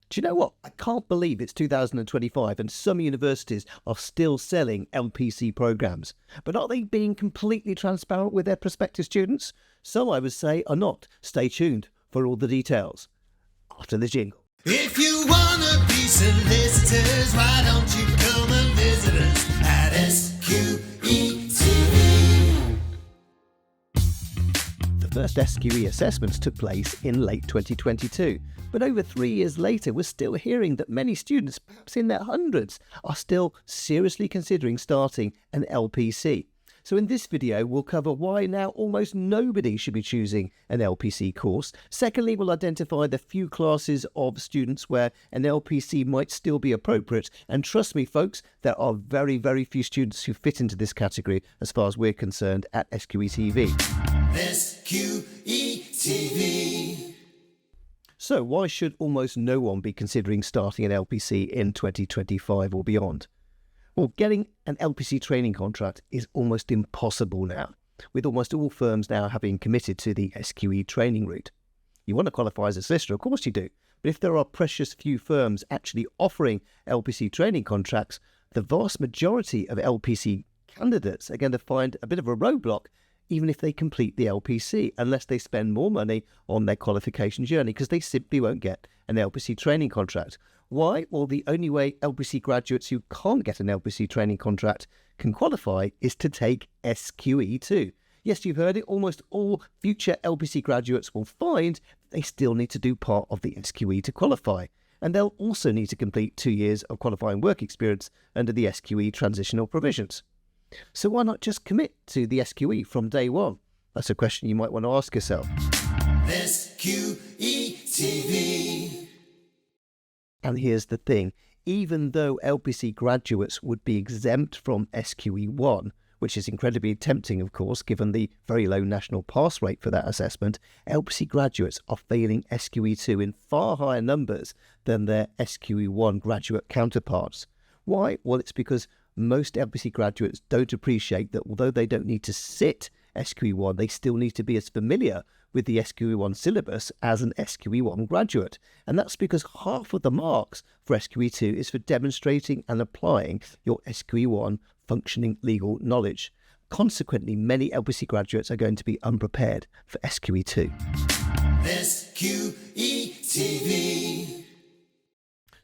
Do you know what? I can't believe it's 2025 and some universities are still selling LPC programs. But are they being completely transparent with their prospective students? Some, I would say, are not. Stay tuned for all the details after the jingle. If you wanna be solicitors, why don't you come and visit us at SQETV? The first SQE assessments took place in late 2022, but over 3 years later we're still hearing that many students, perhaps in their hundreds, are still seriously considering starting an LPC. So in this video we'll cover why now almost nobody should be choosing an LPC course. Secondly, we'll identify the few classes of students where an LPC might still be appropriate, and trust me folks, there are very, very few students who fit into this category as far as we're concerned at SQETV. SQETV. So why should almost no one be considering starting an LPC in 2025 or beyond? Well, getting an LPC training contract is almost impossible now, with almost all firms now having committed to the SQE training route. You want to qualify as a solicitor, of course you do, but if there are precious few firms actually offering LPC training contracts, the vast majority of LPC candidates are going to find a bit of a roadblock even if they complete the LPC, unless they spend more money on their qualification journey, because they simply won't get an LPC training contract. Why? Well, the only way LPC graduates who can't get an LPC training contract can qualify is to take SQE2. Yes, you've heard it, almost all future LPC graduates will find they still need to do part of the SQE to qualify. And they'll also need to complete 2 years of qualifying work experience under the SQE transitional provisions. So why not just commit to the SQE from day one? That's a question you might want to ask yourself. SQETV. And here's the thing, even though LPC graduates would be exempt from SQE1, which is incredibly tempting of course given the very low national pass rate for that assessment, LPC graduates are failing SQE2 in far higher numbers than their SQE1 graduate counterparts. Why? Well, it's because most LPC graduates don't appreciate that although they don't need to sit SQE1, they still need to be as familiar with the SQE1 syllabus as an SQE1 graduate. And that's because half of the marks for SQE2 is for demonstrating and applying your SQE1 functioning legal knowledge. Consequently, many LPC graduates are going to be unprepared for SQE2. SQETV.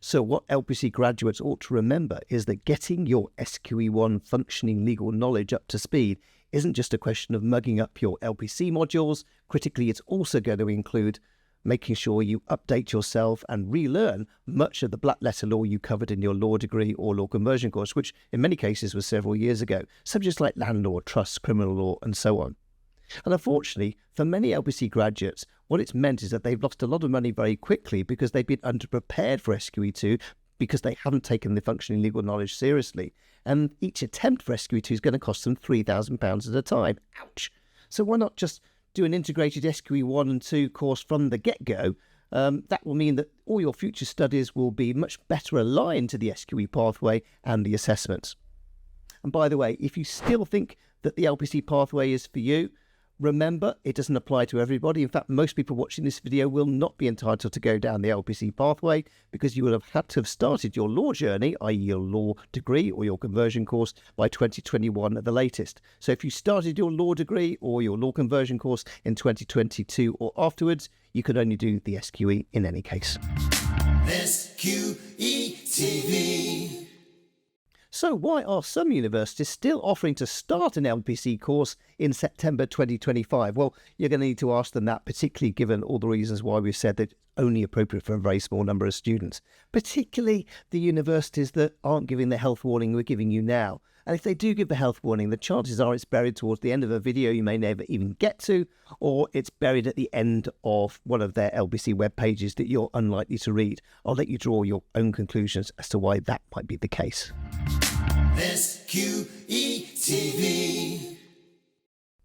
So what LPC graduates ought to remember is that getting your SQE1 functioning legal knowledge up to speed isn't just a question of mugging up your LPC modules. Critically, it's also going to include making sure you update yourself and relearn much of the black letter law you covered in your law degree or law conversion course, which in many cases was several years ago. Subjects like land law, trusts, criminal law, and so on. And unfortunately, for many LPC graduates, what it's meant is that they've lost a lot of money very quickly because they've been underprepared for SQE2 because they haven't taken the functioning legal knowledge seriously. And each attempt for SQE2 is going to cost them £3,000 at a time. Ouch! So why not just do an integrated SQE1 and 2 course from the get-go? That will mean that all your future studies will be much better aligned to the SQE pathway and the assessments. And by the way, if you still think that the LPC pathway is for you, remember, it doesn't apply to everybody. In fact, most people watching this video will not be entitled to go down the LPC pathway because you will have had to have started your law journey, i.e. your law degree or your conversion course, by 2021 at the latest. So if you started your law degree or your law conversion course in 2022 or afterwards, you could only do the SQE in any case. SQETV. So why are some universities still offering to start an LPC course in September 2025? Well, you're going to need to ask them that, particularly given all the reasons why we've said that it's only appropriate for a very small number of students, particularly the universities that aren't giving the health warning we're giving you now. And if they do give the health warning, the chances are it's buried towards the end of a video you may never even get to, or it's buried at the end of one of their LPC web pages that you're unlikely to read. I'll let you draw your own conclusions as to why that might be the case. SQETV.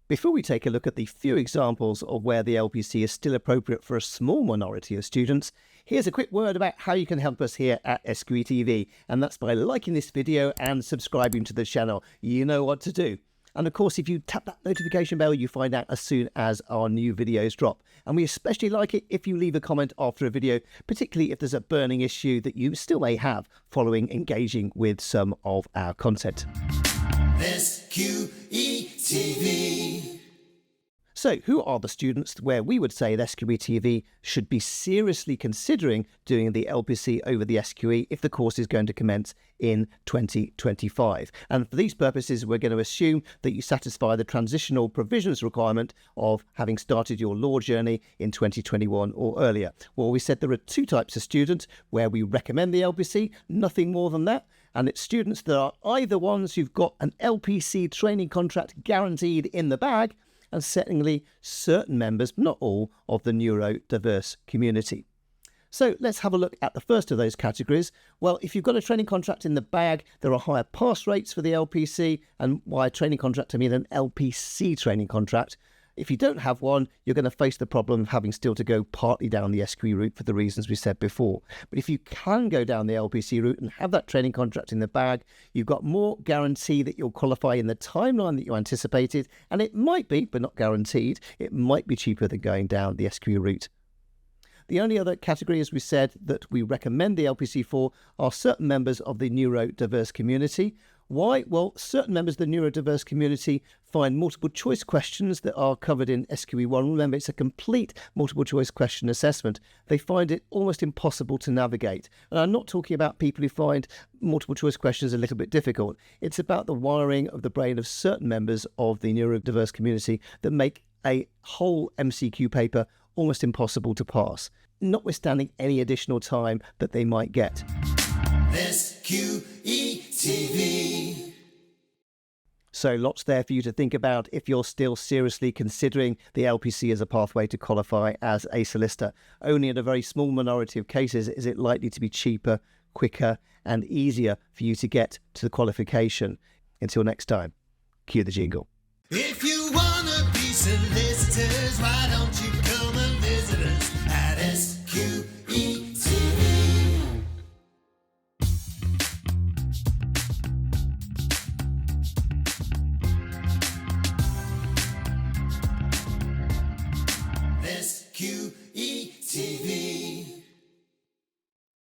Before we take a look at the few examples of where the LPC is still appropriate for a small minority of students, here's a quick word about how you can help us here at SQETV, and that's by liking this video and subscribing to the channel. You know what to do. And of course, if you tap that notification bell, you find out as soon as our new videos drop. And we especially like it if you leave a comment after a video, particularly if there's a burning issue that you still may have following engaging with some of our content. SQETV. So, who are the students where we would say that SQE-TV should be seriously considering doing the LPC over the SQE if the course is going to commence in 2025? And for these purposes, we're going to assume that you satisfy the transitional provisions requirement of having started your law journey in 2021 or earlier. Well, we said there are two types of students where we recommend the LPC, nothing more than that. And it's students that are either ones who've got an LPC training contract guaranteed in the bag, and secondly, certain members, not all, of the neurodiverse community. So let's have a look at the first of those categories. Well, if you've got a training contract in the bag, there are higher pass rates for the LPC, and by a training contract I mean an LPC training contract. If you don't have one, you're going to face the problem of having still to go partly down the SQE route for the reasons we said before. But if you can go down the LPC route and have that training contract in the bag, you've got more guarantee that you'll qualify in the timeline that you anticipated, and it might be, but not guaranteed, it might be cheaper than going down the SQE route. The only other category, as we said, that we recommend the LPC for are certain members of the neurodiverse community. Why? Well, certain members of the neurodiverse community find multiple choice questions that are covered in SQE1. Remember, it's a complete multiple choice question assessment. They find it almost impossible to navigate. And I'm not talking about people who find multiple choice questions a little bit difficult. It's about the wiring of the brain of certain members of the neurodiverse community that make a whole MCQ paper almost impossible to pass, notwithstanding any additional time that they might get. SQETV. So lots there for you to think about if you're still seriously considering the LPC as a pathway to qualify as a solicitor. Only in a very small minority of cases is it likely to be cheaper, quicker and easier for you to get to the qualification. Until next time, cue the jingle. If you wanna be solicitors, why don't you come and visit us?